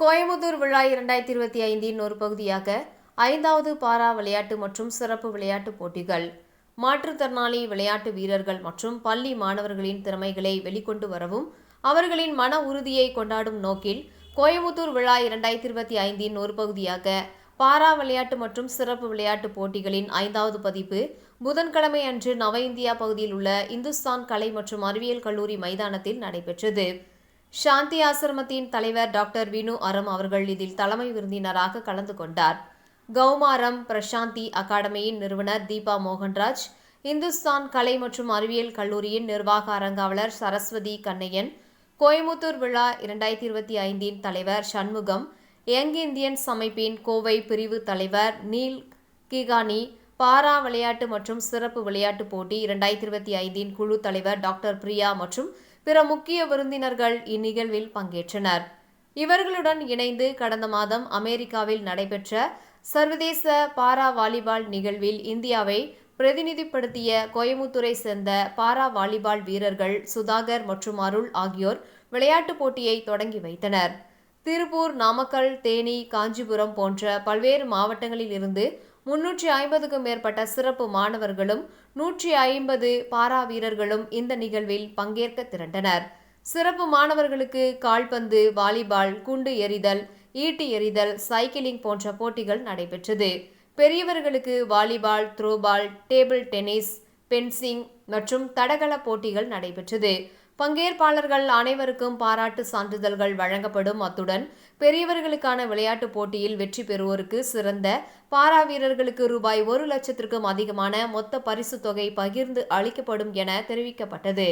கோயமுத்தூர் விழா 2025 ஒரு பகுதியாக 5வது பாரா விளையாட்டு மற்றும் சிறப்பு விளையாட்டுப் போட்டிகள். மாற்றுத்திறனாளி விளையாட்டு வீரர்கள் மற்றும் பள்ளி மாணவர்களின் திறமைகளை வெளிக்கொண்டு வரவும் அவர்களின் மன உறுதியை கொண்டாடும் நோக்கில் கோயமுத்தூர் விழா 2025 ஒரு பகுதியாக பாரா விளையாட்டு மற்றும் சிறப்பு விளையாட்டுப் போட்டிகளின் 5வது பதிப்பு புதன்கிழமை அன்று நவ இந்தியா பகுதியில் உள்ள இந்துஸ்தான் கலை மற்றும் அறிவியல் கல்லூரி மைதானத்தில் நடைபெற்றது. சாந்தி ஆசிரமத்தின் தலைவர் டாக்டர் வினு அரம் அவர்கள் இதில் தலைமை விருந்தினராக கலந்து கொண்டார். கௌமாரம் பிரசாந்தி அகாடமியின் நிறுவனர் தீபா மோகன்ராஜ், இந்துஸ்தான் கலை மற்றும் அறிவியல் கல்லூரியின் நிர்வாக அரங்காவலர் சரஸ்வதி கண்ணையன், கோயமுத்தூர் விழா 2025 தலைவர் சண்முகம், யங் இந்தியன்ஸ் அமைப்பின் கோவை பிரிவு தலைவர் நீல் கிகானி, பாரா விளையாட்டு மற்றும் சிறப்பு விளையாட்டுப் போட்டி 2025 குழு தலைவர் டாக்டர் பிரியா மற்றும் பிற முக்கிய விருந்தினர்கள் இந்நிகழ்வில் பங்கேற்றனர். இவர்களுடன் இணைந்து கடந்த மாதம் அமெரிக்காவில் நடைபெற்ற சர்வதேச பாரா வாலிபால் நிகழ்வில் இந்தியாவை பிரதிநிதிப்படுத்திய கோயமுத்தூரை சேர்ந்த பாரா வாலிபால் வீரர்கள் சுதாகர் மற்றும் அருள் ஆகியோர் விளையாட்டுப் போட்டியை தொடங்கி வைத்தனர். திருப்பூர், நாமக்கல், தேனி, காஞ்சிபுரம் போன்ற பல்வேறு மாவட்டங்களில் இருந்து 350க்கும் மேற்பட்ட சிறப்பு மாணவர்களும் 150 பாரா வீரர்களும் இந்த நிகழ்வில் பங்கேற்க திரண்டனர். சிறப்பு மாணவர்களுக்கு கால்பந்து, வாலிபால், குண்டு எறிதல், ஈட்டி எறிதல், சைக்கிளிங் போன்ற போட்டிகள் நடைபெற்றது. பெரியவர்களுக்கு volleyball, throwball, table tennis, fencing மற்றும் தடகள போட்டிகள் நடைபெற்றது. பங்கேற்பாளர்கள் அனைவருக்கும் பாராட்டு சான்றிதழ்கள் வழங்கப்படும். அத்துடன் பெரியவர்களுக்கான விளையாட்டுப் போட்டியில் வெற்றி பெறுவோருக்கு சிறந்த பாரா வீரர்களுக்கு ரூபாய் 1 லட்சத்திற்கும் அதிகமான மொத்த பரிசுத் தொகை பகிர்ந்து அளிக்கப்படும் என தெரிவிக்கப்பட்டது.